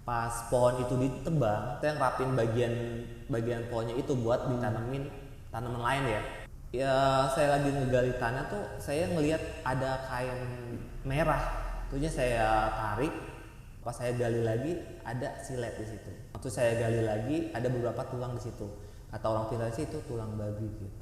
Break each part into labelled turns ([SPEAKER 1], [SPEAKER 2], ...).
[SPEAKER 1] Pas pohon itu ditebang, kita yang rapin bagian pohonnya itu buat ditanamin tanaman lain ya. Ya saya lagi ngegali tanah tuh saya ngelihat ada kain merah. Tuhnya saya tarik, pas saya gali lagi ada silet di situ. Waktu saya gali lagi ada beberapa tulang di situ. Kata orang pintar sih itu tulang babi gitu.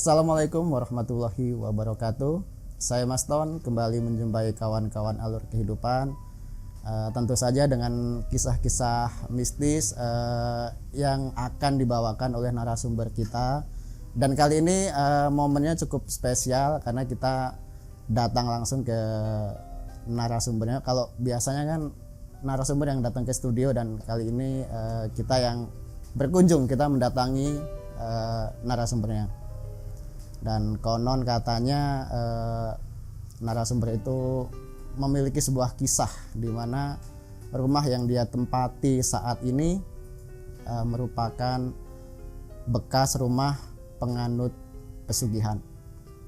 [SPEAKER 2] Assalamualaikum warahmatullahi wabarakatuh. Saya Mas Ton kembali menjumpai kawan-kawan alur kehidupan. Tentu saja dengan kisah-kisah mistis yang akan dibawakan oleh narasumber kita. Dan kali ini momennya cukup spesial karena kita datang langsung ke narasumbernya. Kalau biasanya kan narasumber yang datang ke studio, dan kali ini kita yang berkunjung, kita mendatangi narasumbernya. Dan konon katanya narasumber itu memiliki sebuah kisah di mana rumah yang dia tempati saat ini merupakan bekas rumah penganut pesugihan.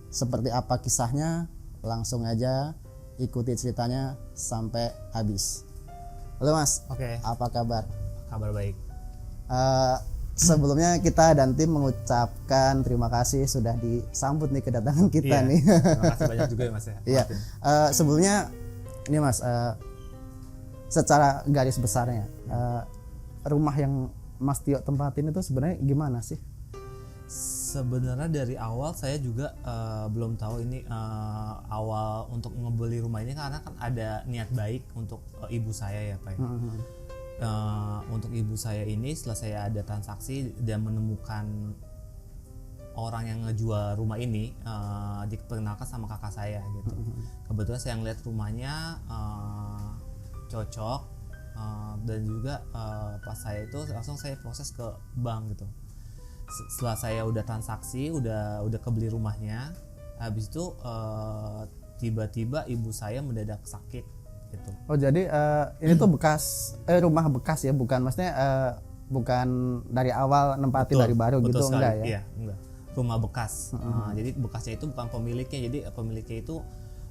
[SPEAKER 2] Seperti apa kisahnya? Langsung aja ikuti ceritanya sampai habis. Halo Mas.
[SPEAKER 1] Oke.
[SPEAKER 2] Apa kabar?
[SPEAKER 1] Kabar baik.
[SPEAKER 2] Sebelumnya kita dan tim mengucapkan terima kasih sudah disambut nih kedatangan kita nih.
[SPEAKER 1] Terima kasih banyak juga ya Mas ya.
[SPEAKER 2] Iya. Sebelumnya ini Mas, secara garis besarnya rumah yang Mas Tio tempatin itu sebenarnya gimana sih?
[SPEAKER 1] Sebenarnya dari awal saya juga belum tahu ini awal untuk ngebeli rumah ini karena kan ada niat baik untuk ibu saya ya Pak. Untuk ibu saya ini setelah saya ada transaksi dan menemukan orang yang ngejual rumah ini, diperkenalkan sama kakak saya gitu. Kebetulan saya ngeliat rumahnya cocok, dan juga pas saya itu langsung saya proses ke bank gitu. Setelah saya udah transaksi, udah kebeli rumahnya, habis itu tiba-tiba ibu saya mendadak sakit gitu.
[SPEAKER 2] Oh jadi ini tuh bekas rumah bekas ya, bukan maksudnya bukan dari awal nempatin dari baru gitu
[SPEAKER 1] sekali.
[SPEAKER 2] enggak ya?
[SPEAKER 1] Iya, enggak. Rumah bekas. Jadi bekasnya itu bukan pemiliknya, jadi pemiliknya itu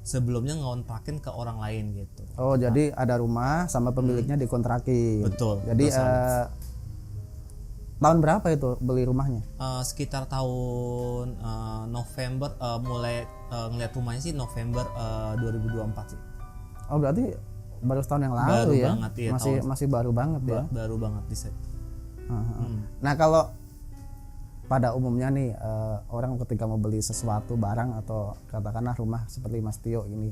[SPEAKER 1] sebelumnya ngontrakin ke orang lain gitu.
[SPEAKER 2] Oh jadi ada rumah sama pemiliknya dikontrakin.
[SPEAKER 1] Betul.
[SPEAKER 2] Jadi tahun berapa itu beli rumahnya?
[SPEAKER 1] Sekitar tahun November, mulai ngeliat rumahnya sih November 2024 sih.
[SPEAKER 2] Oh berarti baru setahun yang lalu
[SPEAKER 1] baru
[SPEAKER 2] ya?
[SPEAKER 1] Banget, iya,
[SPEAKER 2] masih baru banget ya?
[SPEAKER 1] Baru banget di set.
[SPEAKER 2] Nah kalau pada umumnya nih orang ketika mau beli sesuatu barang atau katakanlah rumah seperti Mas Tio ini,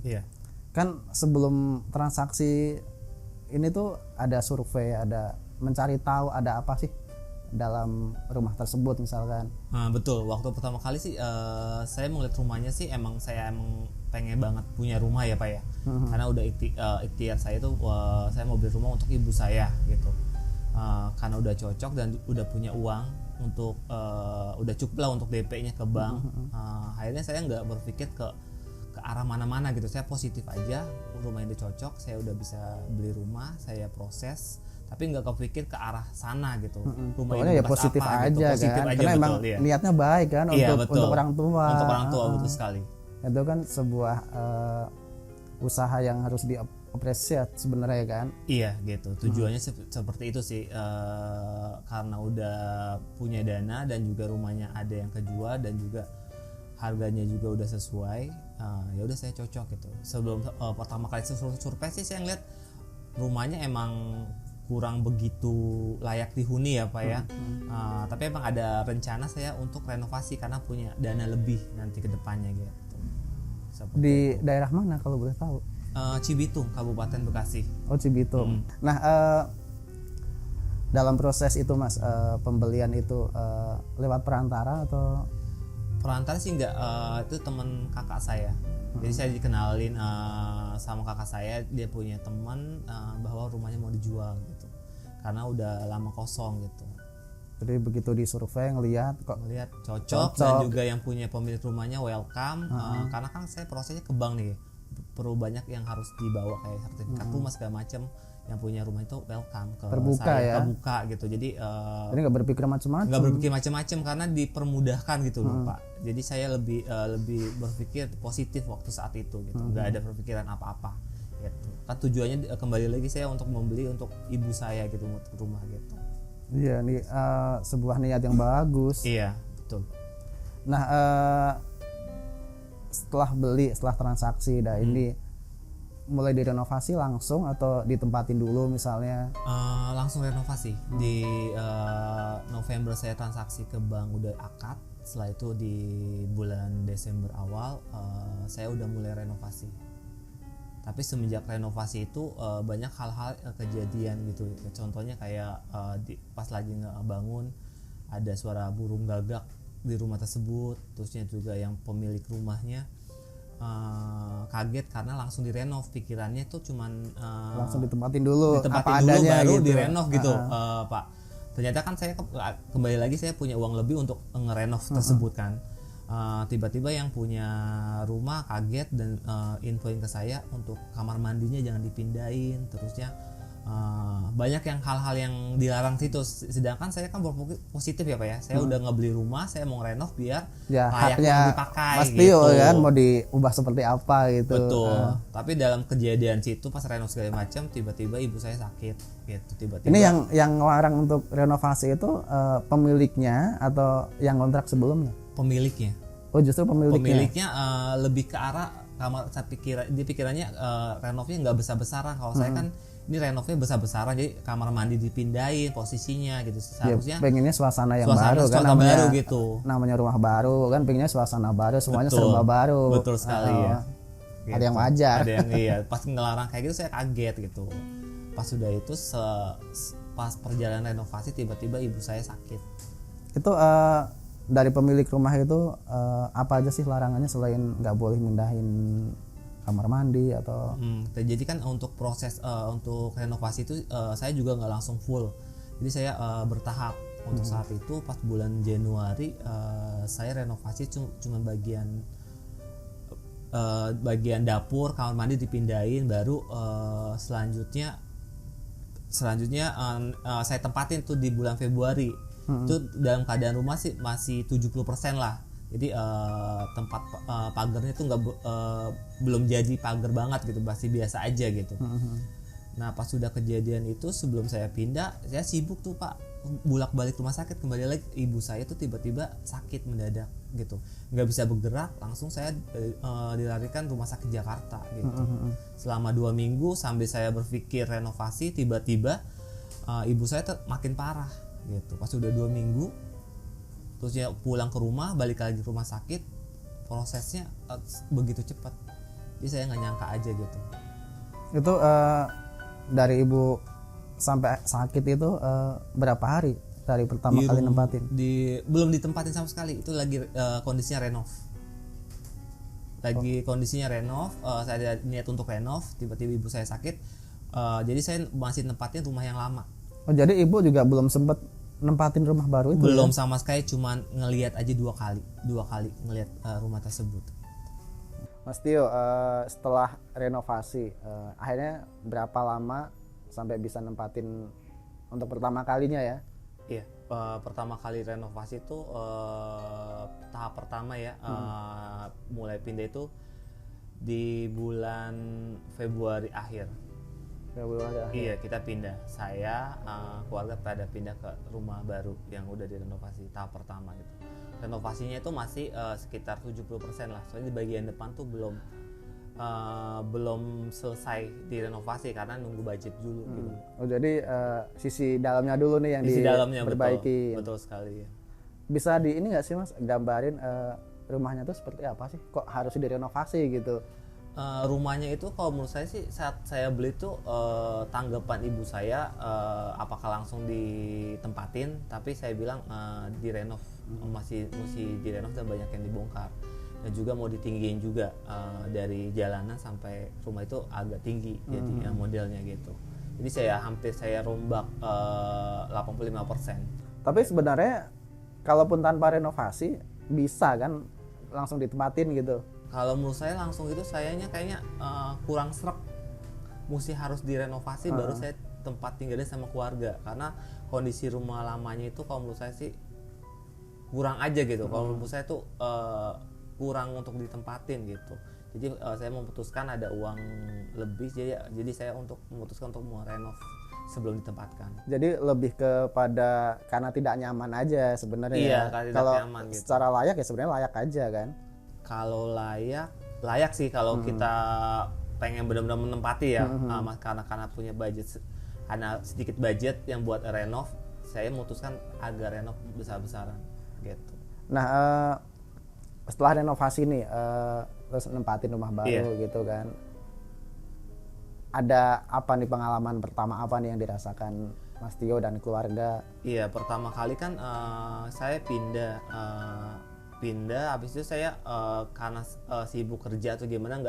[SPEAKER 2] kan sebelum transaksi ini tuh ada survei, ada mencari tahu ada apa sih dalam rumah tersebut misalkan.
[SPEAKER 1] Betul, waktu pertama kali sih saya melihat rumahnya sih saya emang pengen banget punya rumah ya Pak ya. Karena udah ikhtiar saya tuh saya mau beli rumah untuk ibu saya gitu. Karena udah cocok dan udah punya uang untuk udah cukup lah untuk DP-nya ke bank. Akhirnya saya nggak berpikir ke arah mana-mana gitu. Saya positif aja, rumah ini cocok, saya udah bisa beli rumah, saya proses, tapi nggak kepikir ke arah sana gitu.
[SPEAKER 2] Pokoknya ya positif apa, aja gitu. Positif kan, aja, karena betul, emang niatnya baik kan untuk orang tua.
[SPEAKER 1] Untuk orang tua betul sekali.
[SPEAKER 2] Itu kan sebuah usaha yang harus diapresiasi sebenarnya kan.
[SPEAKER 1] Iya gitu. Tujuannya seperti itu sih. Karena udah punya dana dan juga rumahnya ada yang kejual dan juga harganya juga udah sesuai. Ya udah saya cocok gitu. Sebelum pertama kali survei sih saya ngeliat rumahnya emang kurang begitu layak dihuni ya Pak ya. Tapi emang ada rencana saya untuk renovasi karena punya dana lebih nanti ke depannya gitu. Seperti
[SPEAKER 2] di
[SPEAKER 1] itu.
[SPEAKER 2] Daerah mana kalau boleh tahu?
[SPEAKER 1] Cibitung, Kabupaten Bekasi.
[SPEAKER 2] Oh Cibitung. Nah dalam proses itu Mas, pembelian itu lewat perantara atau?
[SPEAKER 1] Perantara sih enggak, itu teman kakak saya. Jadi saya dikenalin sama kakak saya, dia punya teman bahwa rumahnya mau dijual gitu, karena udah lama kosong gitu.
[SPEAKER 2] Jadi begitu disurvei ngelihat
[SPEAKER 1] cocok dan juga yang punya pemilik rumahnya welcome. Karena kan saya prosesnya ke bank nih, perlu banyak yang harus dibawa kayak sertifikat rumah segala macam. Yang punya rumah itu welcome ke
[SPEAKER 2] terbuka
[SPEAKER 1] saya,
[SPEAKER 2] ya?
[SPEAKER 1] terbuka gitu. Jadi
[SPEAKER 2] nggak berpikir macam-macam.
[SPEAKER 1] Nggak berpikir macam-macam karena dipermudahkan gitu loh Pak. Jadi saya lebih berpikir positif waktu saat itu gitu. Nggak ada perpikiran apa-apa gitu. Kan tujuannya kembali lagi saya untuk membeli untuk ibu saya gitu, untuk rumah gitu.
[SPEAKER 2] Iya, nih sebuah niat yang bagus.
[SPEAKER 1] Iya, betul.
[SPEAKER 2] Nah, setelah transaksi, ini mulai direnovasi langsung atau ditempatin dulu misalnya?
[SPEAKER 1] Langsung renovasi. Di November saya transaksi ke bank, udah akad. Setelah itu di bulan Desember awal saya udah mulai renovasi. Tapi semenjak renovasi itu banyak hal-hal kejadian gitu. Contohnya kayak pas lagi ngebangun ada suara burung gagak di rumah tersebut. Terusnya juga yang pemilik rumahnya kaget karena langsung direnov. Pikirannya tuh cuman
[SPEAKER 2] langsung ditempatin dulu
[SPEAKER 1] apa adanya baru gitu. Direnov gitu Pak. Ternyata kan saya kembali lagi saya punya uang lebih untuk ngerenov tersebut kan. Tiba-tiba yang punya rumah kaget dan infoin ke saya untuk kamar mandinya jangan dipindahin, terusnya banyak yang hal-hal yang dilarang situ. Sedangkan saya kan berpikir positif ya Pak ya, saya udah ngebeli rumah, saya mau renov biar layaknya dipakai
[SPEAKER 2] Mas Tio
[SPEAKER 1] gitu
[SPEAKER 2] kan, mau diubah seperti apa gitu.
[SPEAKER 1] Betul. Tapi dalam kejadian situ pas renov segala macam, tiba-tiba ibu saya sakit gitu. Tiba-tiba
[SPEAKER 2] ini yang ngelarang untuk renovasi itu pemiliknya atau yang kontrak sebelumnya?
[SPEAKER 1] Pemiliknya.
[SPEAKER 2] Oh, justru
[SPEAKER 1] pemiliknya lebih ke arah kamar. Saya pikirannya renovnya nggak besar-besaran. Kalau saya kan ini renovnya besar-besaran, jadi kamar mandi dipindahin posisinya gitu. Seharusnya
[SPEAKER 2] pengennya suasana yang baru kan,
[SPEAKER 1] baru gitu.
[SPEAKER 2] Namanya rumah baru kan, pengennya suasana baru, semuanya serba baru.
[SPEAKER 1] Betul sekali ya.
[SPEAKER 2] Gitu. Ada yang wajar.
[SPEAKER 1] Ada yang iya. Pas ngelarang kayak gitu saya kaget gitu. Pas sudah itu pas perjalanan renovasi tiba-tiba ibu saya sakit.
[SPEAKER 2] Itu dari pemilik rumah itu apa aja sih larangannya selain nggak boleh mindahin kamar mandi atau?
[SPEAKER 1] Jadi kan untuk proses untuk renovasi itu saya juga nggak langsung full. Jadi saya bertahap. Untuk saat itu pas bulan Januari saya renovasi cuma bagian dapur, kamar mandi dipindahin, baru selanjutnya saya tempatin tuh di bulan Februari. Itu dalam keadaan rumah sih masih 70% lah. Jadi tempat pagarnya tuh belum jadi pagar banget gitu, masih biasa aja gitu. Nah pas sudah kejadian itu, sebelum saya pindah, saya sibuk tuh Pak, bolak-balik rumah sakit. Kembali lagi ibu saya tuh tiba-tiba sakit mendadak gitu, nggak bisa bergerak. Langsung saya dilarikan rumah sakit Jakarta gitu. Selama 2 minggu sambil saya berpikir renovasi, tiba-tiba ibu saya makin parah gitu. Pas udah 2 minggu terus ya pulang ke rumah, balik lagi ke rumah sakit, prosesnya begitu cepat. Jadi saya nggak nyangka aja gitu.
[SPEAKER 2] Itu dari ibu sampai sakit itu berapa hari dari pertama kali nempatin?
[SPEAKER 1] Belum ditempatin sama sekali, itu lagi kondisinya renov. Kondisinya renov, saya ada niat untuk renov, tiba-tiba ibu saya sakit. Jadi saya masih nempatin rumah yang lama.
[SPEAKER 2] Oh, jadi ibu juga belum sempat nempatin rumah baru itu?
[SPEAKER 1] Belum ya? Sama sekali, cuman ngelihat aja dua kali ngelihat rumah tersebut.
[SPEAKER 2] Mas Tio, setelah renovasi akhirnya berapa lama sampai bisa nempatin untuk pertama kalinya ya?
[SPEAKER 1] Iya, pertama kali renovasi itu tahap pertama ya, mulai pindah itu di bulan Februari akhir. Iya, kita pindah. Saya keluarga pada pindah ke rumah baru yang udah direnovasi tahap pertama gitu. Renovasinya itu masih sekitar 70% lah. Soalnya di bagian depan tuh belum selesai direnovasi karena nunggu budget dulu gitu.
[SPEAKER 2] Oh, jadi sisi dalamnya dulu nih yang diperbaiki.
[SPEAKER 1] Betul sekali ya.
[SPEAKER 2] Bisa ini nggak sih Mas gambarin rumahnya tuh seperti apa sih? Kok harus direnovasi gitu?
[SPEAKER 1] Rumahnya itu kalau menurut saya sih saat saya beli itu tanggapan ibu saya apakah langsung ditempatin, tapi saya bilang direnov, masih direnov dan banyak yang dibongkar, dan juga mau ditinggiin juga dari jalanan sampai rumah itu agak tinggi jadi modelnya gitu. Jadi saya rombak 85%.
[SPEAKER 2] Tapi sebenarnya kalaupun tanpa renovasi bisa kan langsung ditempatin gitu.
[SPEAKER 1] Kalau menurut saya langsung itu kayaknya kurang srek, mesti harus direnovasi baru saya tempat tinggalnya sama keluarga, karena kondisi rumah lamanya itu kalau menurut saya sih kurang aja gitu. Kalau menurut saya tuh kurang untuk ditempatin gitu. Jadi saya memutuskan ada uang lebih, jadi saya memutuskan untuk mau renov sebelum ditempatkan.
[SPEAKER 2] Jadi lebih kepada karena tidak nyaman aja sebenarnya.
[SPEAKER 1] Iya,
[SPEAKER 2] ya. Kalau
[SPEAKER 1] nyaman gitu.
[SPEAKER 2] Secara layak ya sebenarnya layak aja kan.
[SPEAKER 1] Kalau layak sih kalau kita pengen benar-benar menempati ya, karena punya budget, karena sedikit budget yang buat renov, saya memutuskan agak renov besar-besaran gitu.
[SPEAKER 2] Nah setelah renovasi nih terus nempatin rumah baru gitu kan, ada apa nih pengalaman pertama apa nih yang dirasakan Mas Tio dan keluarga?
[SPEAKER 1] Iya, pertama kali kan saya pindah, habis itu saya karena sibuk kerja atau gimana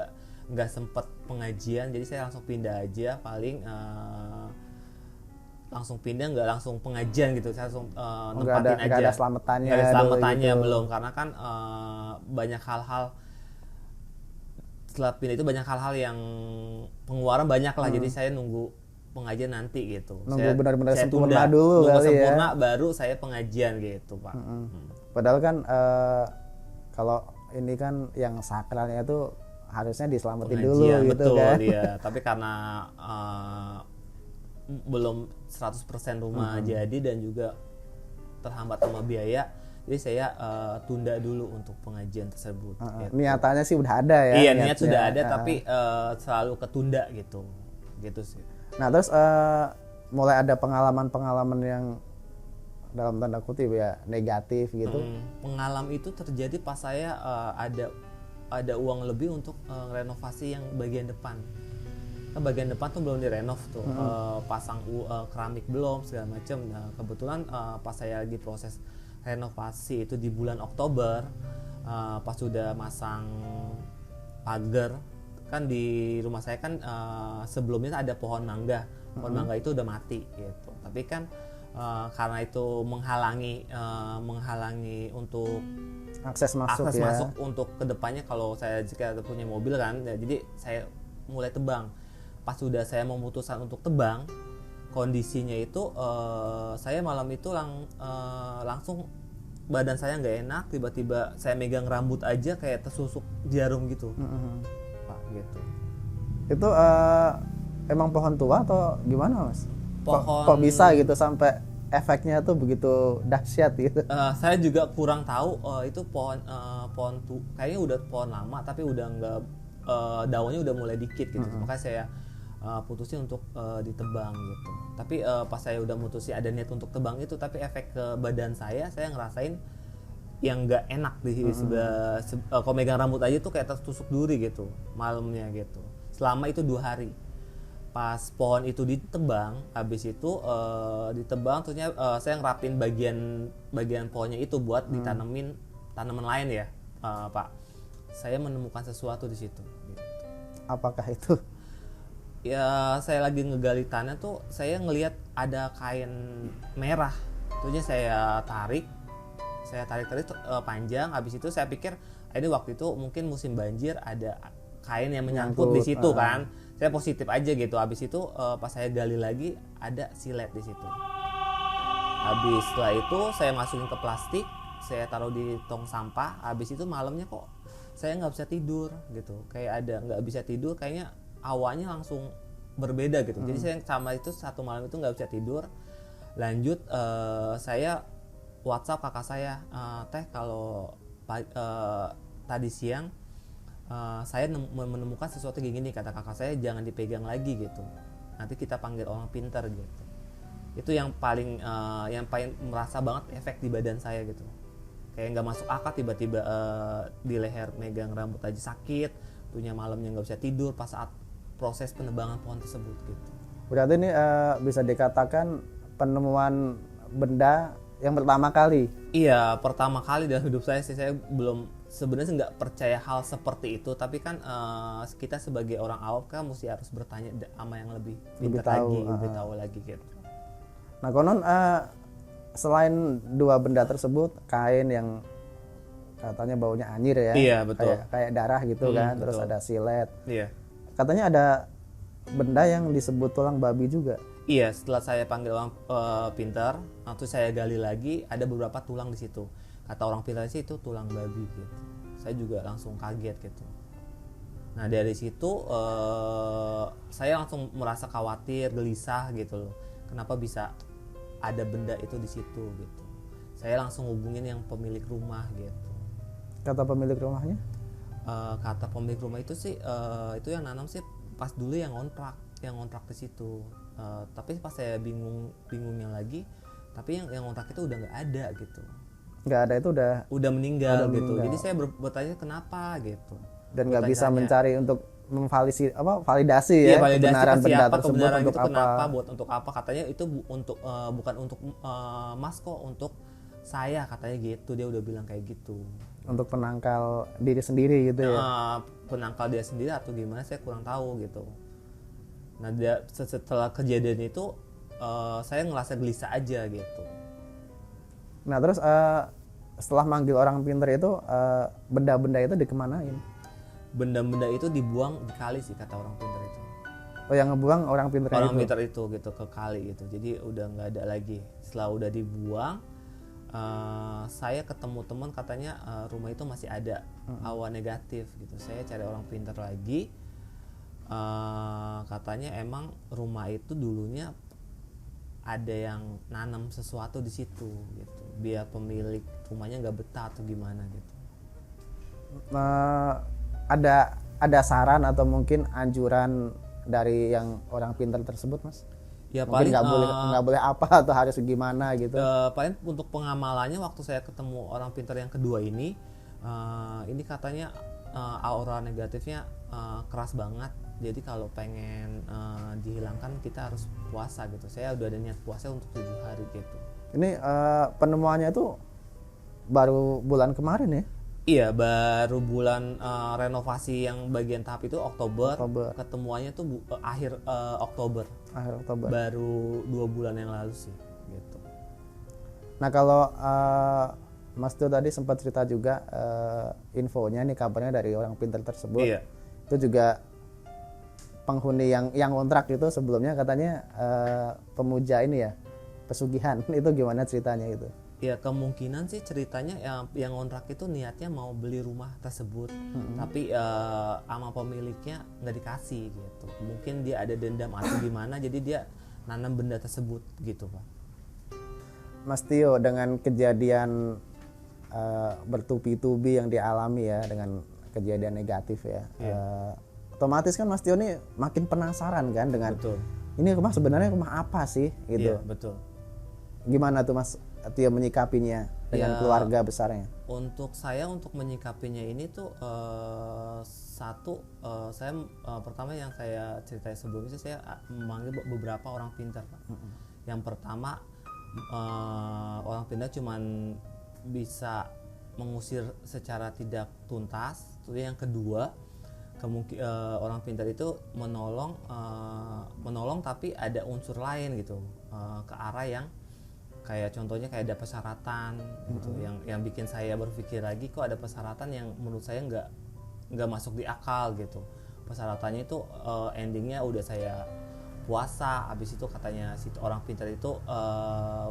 [SPEAKER 1] nggak sempet pengajian, jadi saya langsung pindah aja, paling langsung pindah, nggak langsung pengajian gitu, saya langsung nempatin aja.
[SPEAKER 2] Nggak ada selamatannya.
[SPEAKER 1] Nggak ada selamatannya
[SPEAKER 2] gitu.
[SPEAKER 1] Belum, karena kan banyak hal-hal setelah pindah itu, banyak hal-hal yang pengeluaran banyak lah, jadi saya nunggu pengajian nanti gitu.
[SPEAKER 2] Nunggu benar-benar sempurna
[SPEAKER 1] tunda,
[SPEAKER 2] dulu
[SPEAKER 1] nunggu
[SPEAKER 2] kali
[SPEAKER 1] sempurna
[SPEAKER 2] ya.
[SPEAKER 1] baru saya pengajian gitu Pak.
[SPEAKER 2] Padahal kan kalau ini kan yang sakralnya itu harusnya diselamatin dulu gitu
[SPEAKER 1] betul,
[SPEAKER 2] kan.
[SPEAKER 1] Iya. Tapi karena belum 100% rumah jadi dan juga terhambat sama biaya, jadi saya tunda dulu untuk pengajian tersebut. Gitu.
[SPEAKER 2] Niatannya sih udah ada ya.
[SPEAKER 1] Iya, niat sudah ada, tapi selalu ketunda gitu sih.
[SPEAKER 2] Nah terus mulai ada pengalaman yang dalam tanda kutip ya negatif gitu.
[SPEAKER 1] Pengalaman itu terjadi pas saya ada uang lebih untuk renovasi yang bagian depan. Nah, bagian depan tuh belum direnov tuh, pasang keramik belum segala macam. Nah, kebetulan pas saya lagi proses renovasi itu di bulan Oktober, pas sudah masang pagar kan di rumah saya kan sebelumnya ada pohon mangga mangga itu udah mati gitu, tapi kan karena itu menghalangi untuk
[SPEAKER 2] akses masuk
[SPEAKER 1] untuk kedepannya kalau saya jika punya mobil kan ya, jadi saya mulai tebang. Pas sudah saya memutuskan untuk tebang, kondisinya itu saya malam itu langsung badan saya nggak enak, tiba-tiba saya megang rambut aja kayak tersusuk jarum gitu. Pak gitu.
[SPEAKER 2] Itu emang pohon tua atau gimana Mas?
[SPEAKER 1] Pohon
[SPEAKER 2] kok bisa gitu sampai efeknya tuh begitu dahsyat gitu?
[SPEAKER 1] Saya juga kurang tahu itu pohon kayaknya udah pohon lama tapi udah nggak daunnya udah mulai dikit gitu. Makanya saya putusin untuk ditebang gitu. Tapi pas saya udah mutusin ada niat untuk tebang itu, tapi efek ke badan saya ngerasain yang nggak enak di sebelah kalau megang rambut aja tuh kayak tertusuk duri gitu malamnya gitu. Selama itu 2 hari. Pas pohon itu ditebang, habis itu ditebang terusnya saya ngerapin bagian pohonnya itu buat ditanemin tanaman lain ya, Pak. Saya menemukan sesuatu di situ. Gitu.
[SPEAKER 2] Apakah itu?
[SPEAKER 1] Ya saya lagi ngegali tanah tuh saya ngelihat ada kain merah. Terusnya saya tarik panjang. Habis itu saya pikir ini waktu itu mungkin musim banjir, ada kain yang menyangkut di situ kan. Saya positif aja gitu. Habis itu pas saya gali lagi ada silet di situ. Habis setelah itu saya masukin ke plastik, saya taruh di tong sampah. Habis itu malamnya kok saya nggak bisa tidur gitu. Kayak ada nggak bisa tidur, kayaknya awalnya langsung berbeda gitu. Jadi saya sama itu satu malam itu nggak bisa tidur. Lanjut saya WhatsApp kakak saya, teh kalau tadi siang saya menemukan sesuatu kayak gini, kata kakak saya, jangan dipegang lagi gitu, nanti kita panggil orang pintar gitu. Itu yang paling merasa banget efek di badan saya gitu, kayak nggak masuk akal, tiba-tiba di leher megang rambut aja sakit, waktunya malamnya nggak bisa tidur pas saat proses penebangan pohon tersebut gitu.
[SPEAKER 2] Berarti ini bisa dikatakan penemuan benda yang pertama kali.
[SPEAKER 1] Iya, pertama kali dalam hidup saya sih. Saya belum sebenarnya nggak percaya hal seperti itu, tapi kan kita sebagai orang awam kan mesti harus bertanya sama yang lebih pintar lagi, lebih tahu lagi gitu.
[SPEAKER 2] Nah konon selain dua benda tersebut, kain yang katanya baunya anyir ya,
[SPEAKER 1] iya, betul.
[SPEAKER 2] Kayak darah gitu kan,
[SPEAKER 1] betul.
[SPEAKER 2] terus ada silet.
[SPEAKER 1] Iya.
[SPEAKER 2] Katanya ada benda yang disebut tulang babi juga.
[SPEAKER 1] Iya, setelah saya panggil orang pintar, waktu saya gali lagi ada beberapa tulang di situ. Kata orang pintar sih itu tulang babi gitu. Saya juga langsung kaget gitu. Nah dari situ saya langsung merasa khawatir, gelisah gitu loh. Kenapa bisa ada benda itu di situ gitu. Saya langsung hubungin yang pemilik rumah gitu.
[SPEAKER 2] Kata pemilik rumahnya?
[SPEAKER 1] Kata pemilik rumah itu sih itu yang nanam sih pas dulu yang ngontrak di situ. Tapi pas saya bingungnya lagi, tapi yang ngontrak itu udah nggak ada gitu.
[SPEAKER 2] Nggak ada, itu
[SPEAKER 1] udah meninggal gitu.
[SPEAKER 2] meninggal.
[SPEAKER 1] Jadi saya bertanya kenapa gitu.
[SPEAKER 2] Dan nggak bisa mencari untuk validasi ya, kebenaran benda tersebut untuk
[SPEAKER 1] kenapa, buat untuk apa, katanya itu bukan untuk Mas kok, untuk saya, katanya gitu. Dia udah bilang kayak gitu.
[SPEAKER 2] Untuk penangkal diri sendiri gitu ya.
[SPEAKER 1] Penangkal dia sendiri atau gimana saya kurang tahu gitu. Nah setelah kejadian itu saya ngerasa gelisah aja gitu.
[SPEAKER 2] Nah terus setelah manggil orang pintar itu benda-benda itu dikemanain?
[SPEAKER 1] Benda-benda itu dibuang di kali sih kata orang pintar itu.
[SPEAKER 2] Oh, yang ngebuang orang pintar itu?
[SPEAKER 1] Orang pintar itu gitu, ke kali gitu. Jadi udah nggak ada lagi. Setelah udah dibuang, saya ketemu teman, katanya rumah itu masih ada awan negatif gitu. Saya cari orang pintar lagi, katanya emang rumah itu dulunya ada yang nanam sesuatu di situ gitu, biar pemilik rumahnya nggak betah atau gimana gitu.
[SPEAKER 2] Ada saran atau mungkin anjuran dari yang orang pintar tersebut, Mas?
[SPEAKER 1] Ya
[SPEAKER 2] mungkin
[SPEAKER 1] paling
[SPEAKER 2] nggak boleh apa atau harus gimana gitu.
[SPEAKER 1] Paling untuk pengamalannya waktu saya ketemu orang pintar yang kedua ini katanya aura negatifnya keras banget. Jadi kalau pengen dihilangkan kita harus puasa gitu. Saya udah ada niat puasa untuk 7 hari gitu.
[SPEAKER 2] Ini penemuannya itu baru bulan kemarin ya?
[SPEAKER 1] Iya, baru bulan renovasi yang bagian tahap itu Oktober. Ketemuannya tuh akhir Oktober.
[SPEAKER 2] Akhir Oktober.
[SPEAKER 1] Baru 2 bulan yang lalu sih gitu.
[SPEAKER 2] Nah kalau Mas Tio tadi sempat cerita juga infonya nih, kabarnya dari orang pintar tersebut.
[SPEAKER 1] Iya.
[SPEAKER 2] Itu juga penghuni yang kontrak itu sebelumnya katanya pemuja ini ya, pesugihan. Itu gimana ceritanya itu?
[SPEAKER 1] Ya kemungkinan sih ceritanya yang kontrak itu niatnya mau beli rumah tersebut, tapi sama pemiliknya nggak dikasih gitu. Mungkin dia ada dendam atau gimana, jadi dia nanam benda tersebut gitu Pak.
[SPEAKER 2] Mas Tio, dengan kejadian bertubi-tubi yang dialami ya, dengan kejadian negatif ya, otomatis kan Mas Tio ini makin penasaran kan dengan
[SPEAKER 1] Betul.
[SPEAKER 2] Ini rumah sebenarnya rumah apa sih gitu.
[SPEAKER 1] Iya, betul.
[SPEAKER 2] Gimana tuh Mas Tio menyikapinya dengan keluarga besarnya?
[SPEAKER 1] Untuk saya untuk menyikapinya ini tuh saya pertama yang saya ceritain sebelumnya sih, saya memanggil beberapa orang pintar Pak. Yang pertama orang pintar cuman bisa mengusir secara tidak tuntas. Terus yang kedua orang pintar itu menolong tapi ada unsur lain gitu, ke arah yang kayak contohnya kayak ada persyaratan gitu, yang bikin saya berpikir lagi, kok ada persyaratan yang menurut saya nggak masuk di akal gitu. Persyaratannya itu endingnya udah saya puasa, habis itu katanya si orang pintar itu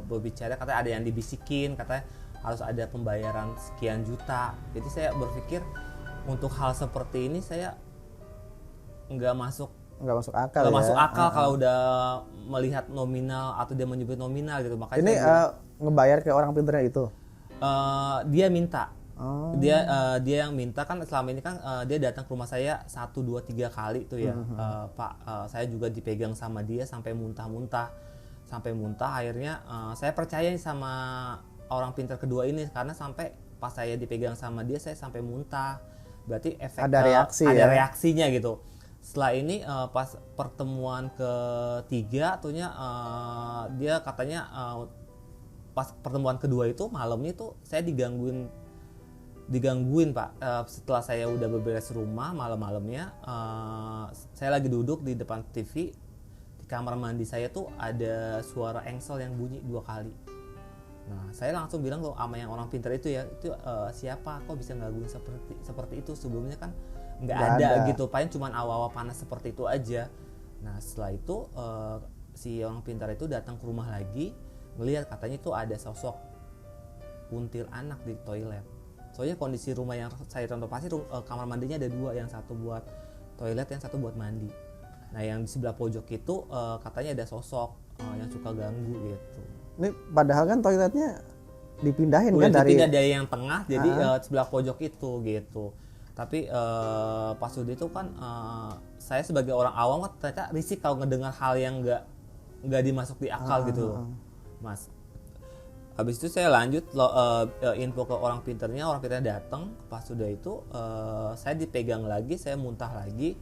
[SPEAKER 1] berbicara, katanya ada yang dibisikin, katanya harus ada pembayaran sekian juta. Jadi saya berpikir untuk hal seperti ini saya nggak masuk akal kalau udah melihat nominal atau dia menyebut nominal gitu. Makanya
[SPEAKER 2] ini ngebayar ke orang pintarnya itu
[SPEAKER 1] dia minta. Dia yang minta kan. Selama ini kan dia datang ke rumah saya 1, 2, 3 kali tuh ya. Pak, saya juga dipegang sama dia sampai muntah. Akhirnya saya percaya sama orang pintar kedua ini, karena sampai pas saya dipegang sama dia saya sampai muntah. berarti efek
[SPEAKER 2] ada reaksi
[SPEAKER 1] ada
[SPEAKER 2] ya.
[SPEAKER 1] reaksinya gitu. Setelah ini pas pertemuan ketiga tuhnya dia katanya pas pertemuan kedua itu malamnya tuh saya digangguin Pak. Setelah saya udah beberes rumah malam-malamnya, saya lagi duduk di depan TV. Di kamar mandi saya tuh ada suara engsel yang bunyi 2 kali. Nah, saya langsung bilang loh sama yang orang pintar itu ya, itu siapa kok bisa gangguin seperti itu, sebelumnya kan nggak ada gitu, paling cuma awal-awal panas seperti itu aja. Nah, setelah itu si orang pintar itu datang ke rumah lagi, ngelihat katanya itu ada sosok kuntilanak di toilet. Soalnya kondisi rumah yang saya renovasi kamar mandinya ada 2, yang satu buat toilet, yang satu buat mandi. Nah, yang di sebelah pojok itu katanya ada sosok yang suka ganggu gitu.
[SPEAKER 2] Ini padahal kan toiletnya dipindahin
[SPEAKER 1] udah
[SPEAKER 2] kan
[SPEAKER 1] dipindah dari yang tengah jadi sebelah pojok itu gitu. Tapi pas udah itu kan saya sebagai orang awam kan ternyata risih kalau ngedengar hal yang nggak dimasuk di akal gitu loh, Mas. Habis itu saya lanjut info ke orang pinternya datang. Pas sudah itu saya dipegang lagi, saya muntah lagi.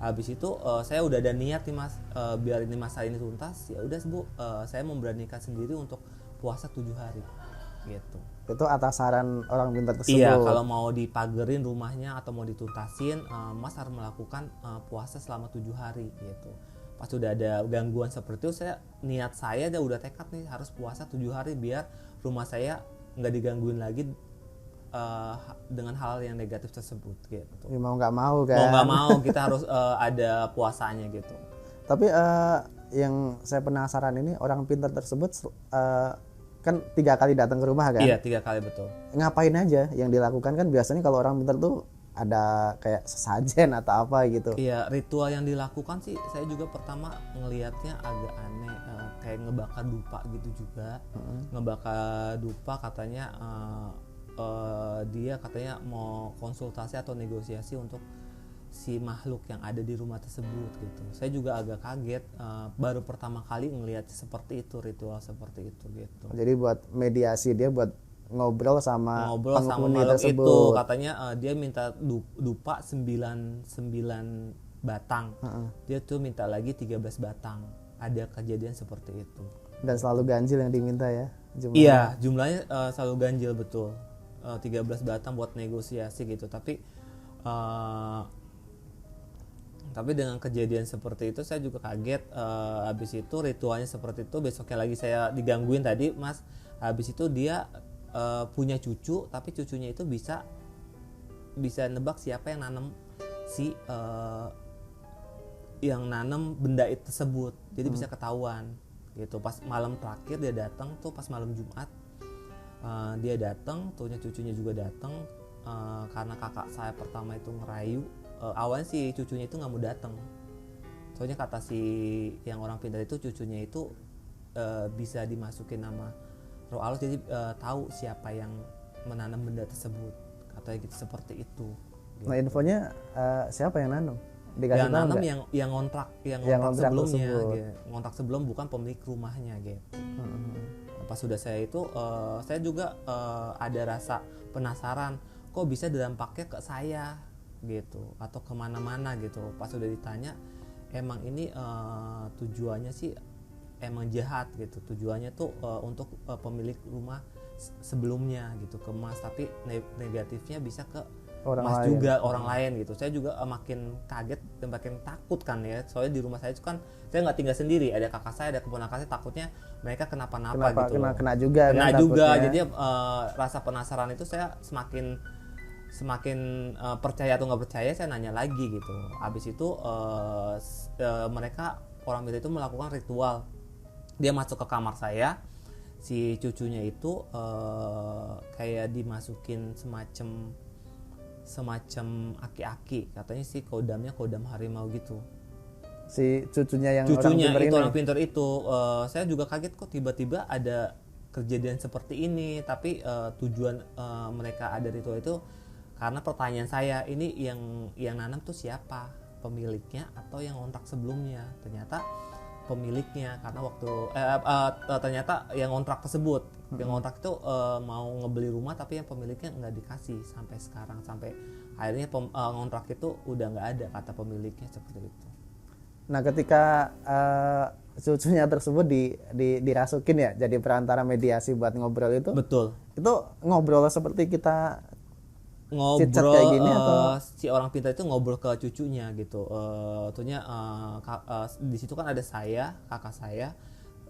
[SPEAKER 1] Habis itu saya udah ada niat nih Mas, biar ini masalah ini tuntas. Ya udah Bu, saya memberanikan sendiri untuk puasa 7 hari gitu.
[SPEAKER 2] Itu atas saran orang pintar tersebut.
[SPEAKER 1] Iya, kalau mau dipagerin rumahnya atau mau dituntasin, Mas harus melakukan puasa selama 7 hari gitu. Pas sudah ada gangguan seperti itu, niat saya udah tekad nih harus puasa 7 hari biar rumah saya nggak digangguin lagi dengan hal yang negatif tersebut gitu.
[SPEAKER 2] Ya, mau nggak mau kan.
[SPEAKER 1] Mau nggak mau kita harus ada puasanya gitu.
[SPEAKER 2] Tapi yang saya penasaran ini, orang pintar tersebut kan 3 kali datang ke rumah kan?
[SPEAKER 1] Iya, 3 kali betul.
[SPEAKER 2] Ngapain aja yang dilakukan? Kan biasanya kalau orang pintar tuh ada kayak sesajen atau apa gitu.
[SPEAKER 1] Iya, ritual yang dilakukan sih saya juga pertama ngelihatnya agak aneh, kayak ngebakar dupa gitu juga. Ngebakar dupa katanya dia katanya mau konsultasi atau negosiasi untuk si makhluk yang ada di rumah tersebut gitu. Saya juga agak kaget, baru pertama kali ngelihat seperti itu, ritual seperti itu gitu.
[SPEAKER 2] Jadi buat mediasi, dia buat ngobrol sama penghuni
[SPEAKER 1] makhluk
[SPEAKER 2] tersebut.
[SPEAKER 1] Itu katanya dia minta dupa 9 batang. Dia tuh minta lagi 13 batang. Ada kejadian seperti itu.
[SPEAKER 2] Dan selalu ganjil yang diminta ya jumlahnya.
[SPEAKER 1] Iya, jumlahnya selalu ganjil betul. 13 batang buat negosiasi gitu. Tapi dengan kejadian seperti itu saya juga kaget. Habis itu ritualnya seperti itu, besoknya lagi saya digangguin tadi Mas. Habis itu dia punya cucu, tapi cucunya itu bisa nebak siapa yang nanam yang nanam benda itu tersebut. Jadi bisa ketahuan gitu. Pas malam terakhir dia datang tuh, pas malam Jumat dia datang, tuhnya cucunya juga datang. Karena kakak saya pertama itu ngerayu, awalnya si cucunya itu nggak mau datang. Soalnya kata si yang orang pintar itu, cucunya itu bisa dimasukin nama Roh Allah, jadi tahu siapa yang menanam benda tersebut, katanya gitu, seperti itu gitu.
[SPEAKER 2] Nah, infonya siapa yang nanam? Dikasih
[SPEAKER 1] yang
[SPEAKER 2] tahu
[SPEAKER 1] nanam
[SPEAKER 2] enggak?
[SPEAKER 1] yang ngontrak sebelumnya gitu. Ngontrak sebelum, bukan pemilik rumahnya gitu. Pas sudah saya itu saya juga ada rasa penasaran, kok bisa dampaknya ke saya gitu atau kemana-mana gitu. Pas sudah ditanya, emang ini tujuannya sih emang jahat gitu, tujuannya tuh untuk pemilik rumah sebelumnya gitu, ke Mas, tapi negatifnya bisa ke
[SPEAKER 2] orang
[SPEAKER 1] Mas
[SPEAKER 2] lain.
[SPEAKER 1] juga, orang lain gitu. Saya juga makin kaget dan makin takut kan ya, soalnya di rumah saya itu kan saya nggak tinggal sendiri, ada kakak saya, ada keponakan saya, takutnya mereka kenapa-napa gitu.
[SPEAKER 2] Kena juga
[SPEAKER 1] kena
[SPEAKER 2] kan
[SPEAKER 1] juga
[SPEAKER 2] takutnya.
[SPEAKER 1] Jadi rasa penasaran itu saya semakin percaya atau nggak percaya, saya nanya lagi gitu. Habis itu mereka orang itu melakukan ritual. Dia masuk ke kamar saya, si cucunya itu kayak dimasukin semacam aki-aki, katanya sih kodamnya kodam harimau gitu.
[SPEAKER 2] Si cucunya yang
[SPEAKER 1] orang pintar itu saya juga kaget, kok tiba-tiba ada kejadian seperti ini. Tapi tujuan mereka ada ritual itu karena pertanyaan saya, ini yang nanam tuh siapa, pemiliknya atau yang ngontrak sebelumnya. Ternyata pemiliknya, karena waktu ternyata yang kontrak tersebut, yang kontrak itu mau ngebeli rumah tapi yang pemiliknya nggak dikasih sampai sekarang, sampai akhirnya kontrak itu udah nggak ada kata pemiliknya, seperti itu.
[SPEAKER 2] Nah ketika cucunya tersebut dirasukin ya jadi perantara mediasi buat ngobrol itu.
[SPEAKER 1] Betul.
[SPEAKER 2] Itu ngobrol seperti kita
[SPEAKER 1] ngobrol
[SPEAKER 2] kayak gini atau
[SPEAKER 1] si orang pintar itu ngobrol ke cucunya gitu. Tentunya di situ kan ada saya, kakak saya,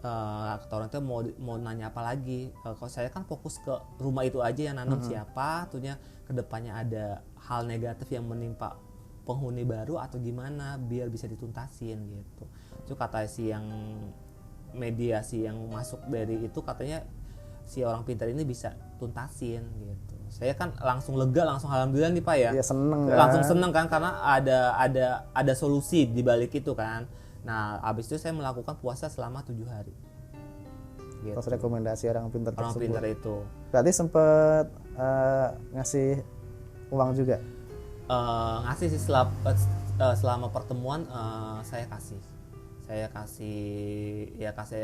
[SPEAKER 1] kata orang itu mau nanya apa lagi. Kalau saya kan fokus ke rumah itu aja, yang nanam siapa, tentunya kedepannya ada hal negatif yang menimpa penghuni baru atau gimana biar bisa dituntasin gitu. Itu kata si yang mediasi yang masuk dari itu, katanya si orang pintar ini bisa tuntasin gitu. Saya kan langsung lega, langsung alhamdulillah nih Pak ya.
[SPEAKER 2] Iya seneng kan.
[SPEAKER 1] Langsung seneng kan, karena ada solusi di balik itu kan. Nah, abis itu saya melakukan puasa selama 7 hari. Gitu.
[SPEAKER 2] Terus rekomendasi orang pintar tersebut.
[SPEAKER 1] Orang pintar itu.
[SPEAKER 2] Berarti sempet ngasih uang juga?
[SPEAKER 1] Ngasih sih selama pertemuan saya kasih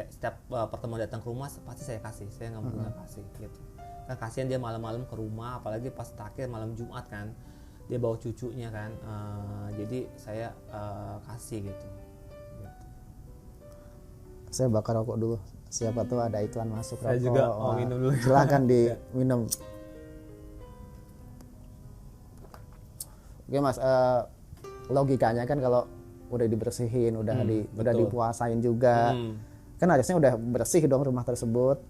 [SPEAKER 1] setiap pertemuan datang ke rumah pasti saya kasih, saya nggak mungkin nggak kasih gitu kan. Kasihan dia malam-malam ke rumah, apalagi pas terakhir malam Jumat kan dia bawa cucunya kan, jadi saya kasih gitu.
[SPEAKER 2] Saya bakar rokok dulu, siapa tuh ada iklan masuk
[SPEAKER 1] saya
[SPEAKER 2] rokok.
[SPEAKER 1] juga mau minum dulu.
[SPEAKER 2] Silakan diminum. Oke Mas, logikanya kan kalau udah dibersihin, udah dipuasain juga, kan harusnya udah bersih dong rumah tersebut.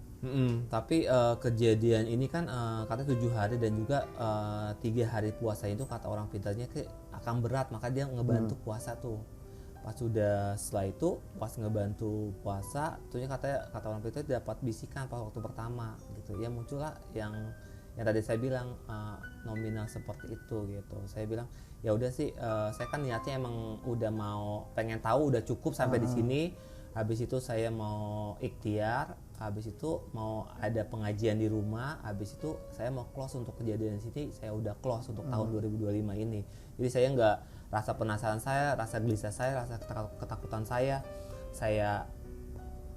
[SPEAKER 1] Tapi kejadian ini kan katanya 7 hari dan juga 3 hari puasa itu kata orang pintarnya akan berat, maka dia ngebantu puasa tuh. Pas sudah setelah itu pas ngebantu puasa, tentunya kata orang pintar dapat bisikan pas waktu pertama gitu. Ya muncullah yang tadi saya bilang nominal seperti itu gitu. Saya bilang ya udah sih, saya kan niatnya emang udah mau pengen tahu, udah cukup sampai di sini. Habis itu saya mau ikhtiar, habis itu mau ada pengajian di rumah, habis itu saya mau close untuk kejadian di sini. Saya udah close untuk tahun 2025 ini. Jadi saya nggak, rasa penasaran saya, rasa gelisah saya, rasa ketakutan saya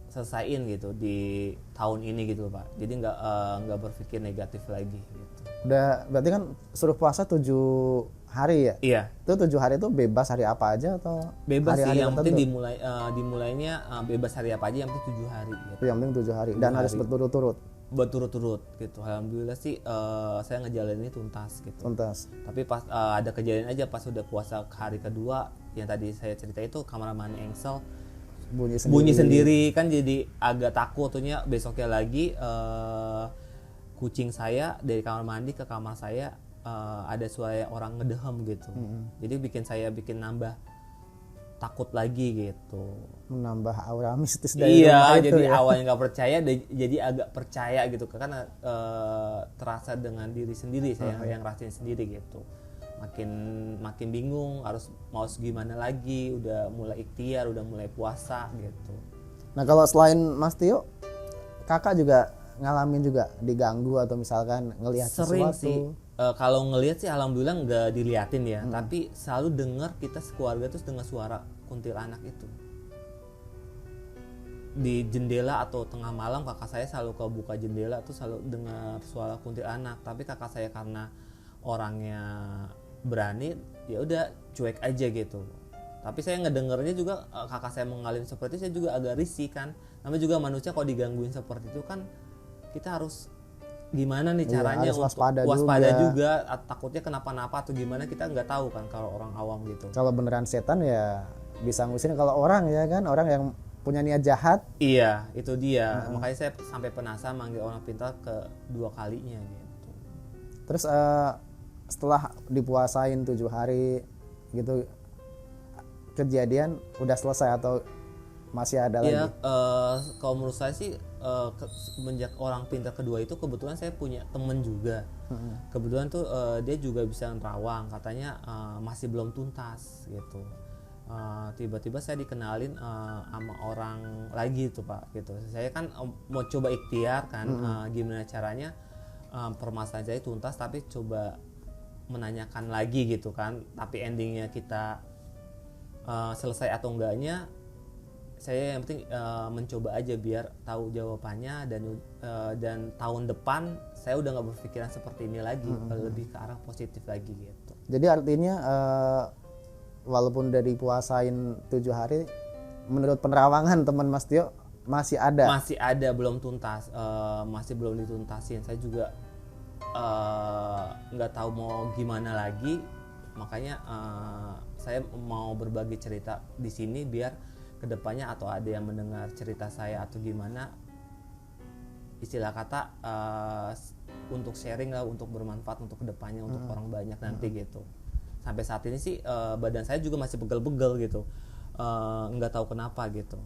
[SPEAKER 1] selesaiin gitu di tahun ini gitu Pak. Jadi nggak berpikir negatif lagi gitu.
[SPEAKER 2] Udah berarti kan suruh puasa 7 hari ya?
[SPEAKER 1] Iya.
[SPEAKER 2] Itu 7 hari itu bebas hari apa aja atau
[SPEAKER 1] bebas
[SPEAKER 2] hari-hari
[SPEAKER 1] sih, yang penting
[SPEAKER 2] tertentu?
[SPEAKER 1] dimulainya bebas hari apa aja, yang penting 7 hari gitu.
[SPEAKER 2] Yang penting 7 hari dan harus
[SPEAKER 1] berturut-turut gitu. Alhamdulillah sih saya ngejalanin ini tuntas gitu.
[SPEAKER 2] tuntas.
[SPEAKER 1] Tapi pas ada kejadian aja pas udah puasa hari kedua yang tadi saya cerita itu, kamar mandi engsel bunyi sendiri kan, jadi agak takut tuhnya. Besoknya lagi kucing saya dari kamar mandi ke kamar saya ada suara orang ngedehem gitu. Jadi bikin nambah takut lagi gitu,
[SPEAKER 2] menambah aura mistis dari rumah itu.
[SPEAKER 1] Jadi
[SPEAKER 2] ya?
[SPEAKER 1] awalnya nggak percaya jadi agak percaya gitu karena terasa dengan diri sendiri, saya yang rasain sendiri gitu. Makin bingung harus mau gimana lagi, udah mulai ikhtiar, udah mulai puasa gitu.
[SPEAKER 2] Nah kalau selain Mas Tio, kakak juga ngalamin juga diganggu atau misalkan ngelihat
[SPEAKER 1] sering
[SPEAKER 2] sesuatu?
[SPEAKER 1] sih, kalau ngelihat sih alhamdulillah nggak diliatin ya, tapi selalu dengar, kita sekeluarga terus dengar suara kuntilanak itu di jendela atau tengah malam. Kakak saya selalu kebuka jendela tuh selalu dengar suara kuntilanak, tapi kakak saya karena orangnya berani ya udah cuek aja gitu. Tapi saya ngedengernya juga kakak saya mengalami seperti itu, saya juga agak risih kan. Namanya juga manusia, kalau digangguin seperti itu kan kita harus gimana nih caranya
[SPEAKER 2] harus
[SPEAKER 1] untuk waspada juga. Takutnya kenapa-napa atau gimana, kita nggak tahu kan kalau orang awam gitu.
[SPEAKER 2] Kalau beneran setan ya bisa ngusirin, kalau orang ya kan, orang yang punya niat jahat.
[SPEAKER 1] Iya, itu dia. Makanya saya sampai penasaran manggil orang pintar kedua kalinya gitu.
[SPEAKER 2] Terus setelah dipuasain 7 hari gitu, kejadian udah selesai atau masih ada lagi?
[SPEAKER 1] Iya, kalau menurut saya sih semenjak orang pintar kedua itu, kebetulan saya punya temen juga. Kebetulan tuh dia juga bisa nerawang, katanya masih belum tuntas gitu. Tiba-tiba saya dikenalin sama orang lagi tuh Pak gitu. Saya kan mau coba ikhtiar kan, gimana caranya permasalahan saya tuntas, tapi coba menanyakan lagi gitu kan. Tapi endingnya kita selesai atau enggaknya saya yang penting mencoba aja biar tahu jawabannya, dan tahun depan saya udah nggak berpikiran seperti ini lagi, lebih ke arah positif lagi gitu.
[SPEAKER 2] Jadi artinya walaupun udah dipuasain 7 hari, menurut penerawangan teman Mas Tio masih ada
[SPEAKER 1] belum tuntas, masih belum dituntasin. Saya juga nggak tahu mau gimana lagi, makanya saya mau berbagi cerita di sini biar kedepannya atau ada yang mendengar cerita saya atau gimana, istilah kata untuk sharing lah, untuk bermanfaat untuk kedepannya, untuk orang banyak nanti gitu. Sampai saat ini sih badan saya juga masih pegel-pegel gitu, nggak tahu kenapa gitu.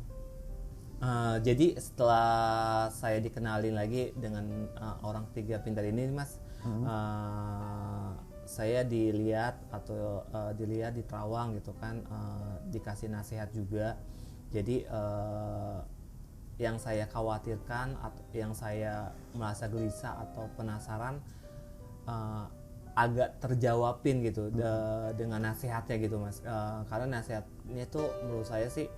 [SPEAKER 1] Jadi setelah saya dikenalin lagi dengan orang ketiga pintar ini Mas, saya dilihat di terawang gitu kan, dikasih nasihat juga. Jadi yang saya khawatirkan atau yang saya merasa gelisah atau penasaran agak terjawabin gitu dengan nasihatnya gitu Mas, karena nasihatnya itu menurut saya sih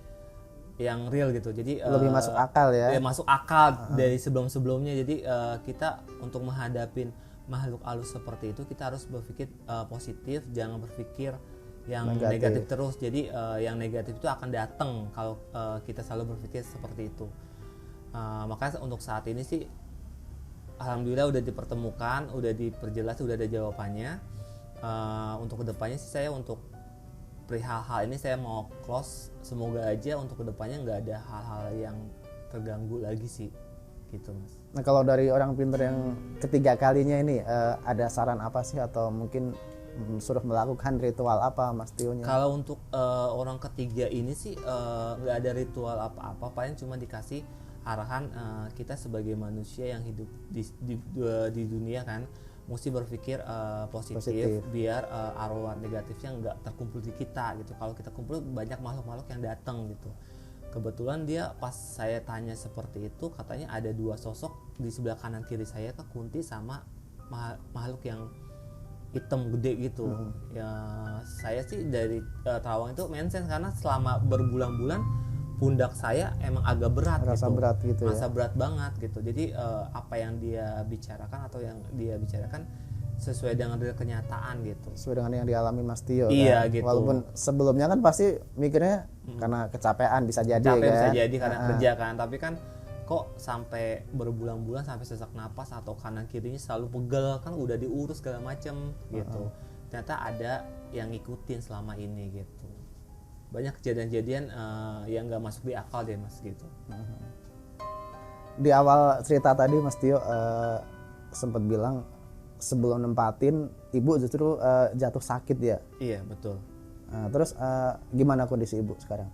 [SPEAKER 1] yang real gitu. Jadi
[SPEAKER 2] lebih masuk akal ya.
[SPEAKER 1] Masuk akal dari sebelum-sebelumnya. Jadi kita untuk menghadapin makhluk halus seperti itu kita harus berpikir positif, jangan berpikir yang negatif terus. Jadi yang negatif itu akan datang kalau kita selalu berpikir seperti itu. Makanya untuk saat ini sih alhamdulillah udah dipertemukan, udah diperjelas, udah ada jawabannya. Untuk kedepannya sih saya untuk perihal hal ini saya mau close. Semoga aja untuk kedepannya nggak ada hal-hal yang terganggu lagi sih gitu Mas.
[SPEAKER 2] Nah kalau dari orang pintar yang ketiga kalinya ini ada saran apa sih, atau mungkin suruh melakukan ritual apa Mas Tio-nya?
[SPEAKER 1] Kalau untuk orang ketiga ini sih nggak ada ritual apa-apa, paling cuma dikasih arahan kita sebagai manusia yang hidup di dunia kan mesti berpikir positif biar arwah negatifnya nggak terkumpul di kita gitu. Kalau kita kumpul banyak makhluk-makhluk yang datang gitu. Kebetulan dia pas saya tanya seperti itu katanya ada 2 sosok di sebelah kanan kiri saya, ke Kunti sama makhluk yang hitam gede gitu. Ya saya sih dari terawang itu mention karena selama berbulan-bulan pundak saya emang agak berat,
[SPEAKER 2] rasa
[SPEAKER 1] berat banget gitu. Jadi apa yang dia bicarakan atau yang dia bicarakan sesuai dengan kenyataan gitu,
[SPEAKER 2] sesuai dengan yang dialami Mas Tio
[SPEAKER 1] iya
[SPEAKER 2] kan?
[SPEAKER 1] Gitu.
[SPEAKER 2] Walaupun sebelumnya kan pasti mikirnya karena kecapean bisa jadi
[SPEAKER 1] bisa jadi karena kerja kan, tapi kan kok sampai berbulan-bulan sampai sesak napas atau kanan kirinya selalu pegel kan, udah diurus segala macem gitu. Ternyata ada yang ngikutin selama ini gitu. Banyak kejadian-kejadian yang nggak masuk di akal deh Mas gitu.
[SPEAKER 2] Di awal cerita tadi Mas Tio sempat bilang sebelum nempatin ibu justru jatuh sakit ya.
[SPEAKER 1] Iya betul.
[SPEAKER 2] Terus gimana kondisi ibu sekarang?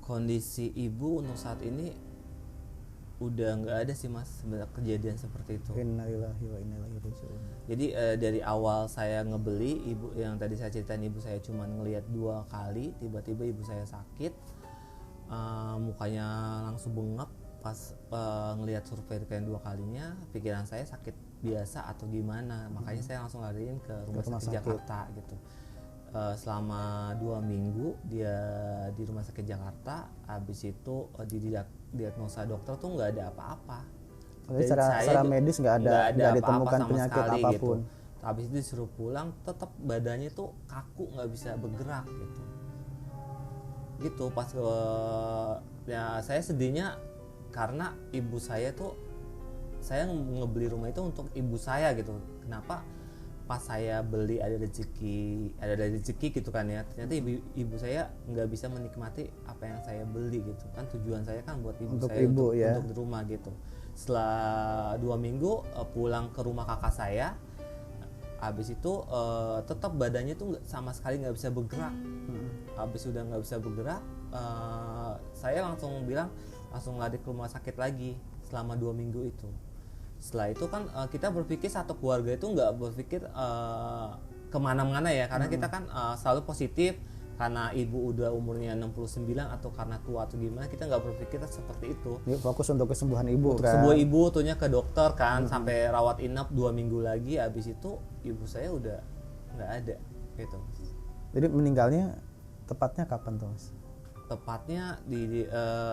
[SPEAKER 1] Kondisi ibu untuk saat ini udah nggak ada sih Mas sebenarnya kejadian seperti itu.
[SPEAKER 2] Innalillahi wa inna ilaihi raji'un.
[SPEAKER 1] Jadi dari awal saya ngebeli, ibu yang tadi saya ceritain, ibu saya cuma ngelihat 2 kali, tiba-tiba ibu saya sakit, mukanya langsung bengap. Pas ngelihat survei yang 2 kalinya, pikiran saya sakit biasa atau gimana, makanya saya langsung lariin ke rumah sakit Jakarta gitu. Selama 2 minggu dia di rumah sakit Jakarta, habis itu didiagnosa dokter tuh nggak ada apa-apa.
[SPEAKER 2] Jadi secara medis nggak ada ditemukan penyakit apapun.
[SPEAKER 1] Gitu. Habis itu disuruh pulang, tetap badannya tuh kaku, nggak bisa bergerak gitu. Gitu pas ya saya sedihnya karena ibu saya tuh, saya ngebeli rumah itu untuk ibu saya gitu. Kenapa? Pas saya beli ada rezeki gitu kan ya, ternyata ibu saya nggak bisa menikmati apa yang saya beli gitu kan. Tujuan saya kan buat ibu
[SPEAKER 2] untuk
[SPEAKER 1] saya
[SPEAKER 2] ya?
[SPEAKER 1] Untuk di rumah gitu. Setelah 2 minggu pulang ke rumah kakak saya, habis itu tetap badannya tuh sama sekali nggak bisa bergerak. Habis udah nggak bisa bergerak, saya langsung lari ke rumah sakit lagi selama 2 minggu itu. Setelah itu kan kita berpikir satu keluarga itu nggak berpikir kemana-mana ya, karena kita kan selalu positif. Karena ibu udah umurnya 69 atau karena tua atau gimana, kita nggak berpikir seperti itu.
[SPEAKER 2] Ini fokus untuk kesembuhan ibu kan.
[SPEAKER 1] Sembuh ibu tuhnya ke dokter kan, sampai rawat inap 2 minggu lagi. Habis itu ibu saya udah nggak ada gitu.
[SPEAKER 2] Jadi meninggalnya tepatnya kapan tuh Mas?
[SPEAKER 1] tepatnya di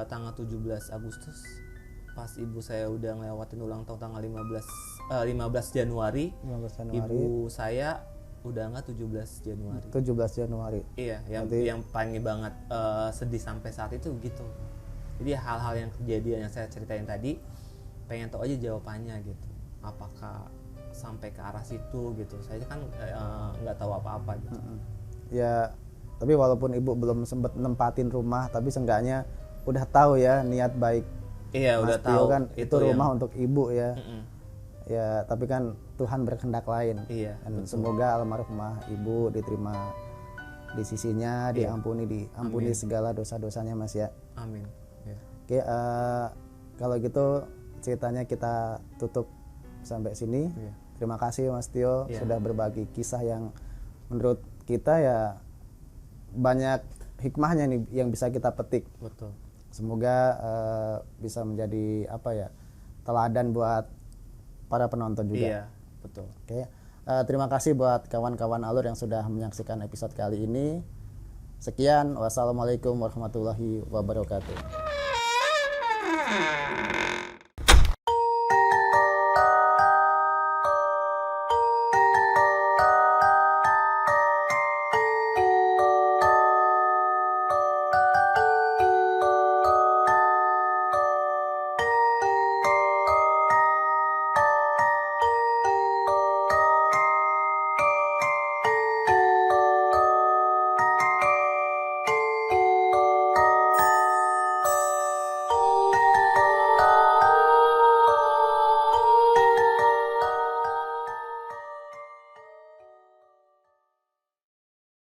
[SPEAKER 1] tanggal 17 Agustus pas ibu saya udah ngelewatin ulang tahun tanggal 15 Januari.
[SPEAKER 2] 15 Januari.
[SPEAKER 1] Ibu saya udah nggak 17 Januari.
[SPEAKER 2] 17 Januari.
[SPEAKER 1] Iya, yang paling banget sedih sampai saat itu gitu. Jadi hal-hal yang kejadian yang saya ceritain tadi, pengen tahu aja jawabannya gitu. Apakah sampai ke arah situ gitu? Saya kan nggak tahu apa-apa gitu.
[SPEAKER 2] Ya, tapi walaupun ibu belum sempat nempatin rumah, tapi seenggaknya udah tahu ya niat baik.
[SPEAKER 1] Iya,
[SPEAKER 2] Mas
[SPEAKER 1] udah
[SPEAKER 2] Tio
[SPEAKER 1] tahu
[SPEAKER 2] kan itu rumah untuk ibu ya. Ya, tapi kan Tuhan berkehendak lain.
[SPEAKER 1] Iya.
[SPEAKER 2] Dan semoga almarhumah ibu diterima di sisinya, diampuni segala dosa-dosanya Mas ya.
[SPEAKER 1] Amin. Ya.
[SPEAKER 2] Oke, kalau gitu ceritanya kita tutup sampai sini.
[SPEAKER 1] Iya.
[SPEAKER 2] Terima kasih Mas Tio sudah berbagi kisah yang menurut kita ya banyak hikmahnya nih yang bisa kita petik.
[SPEAKER 1] Betul.
[SPEAKER 2] Semoga bisa menjadi teladan buat para penonton juga.
[SPEAKER 1] Iya, betul.
[SPEAKER 2] Oke, terima kasih buat kawan-kawan Alur yang sudah menyaksikan episode kali ini. Sekian, wassalamualaikum warahmatullahi wabarakatuh.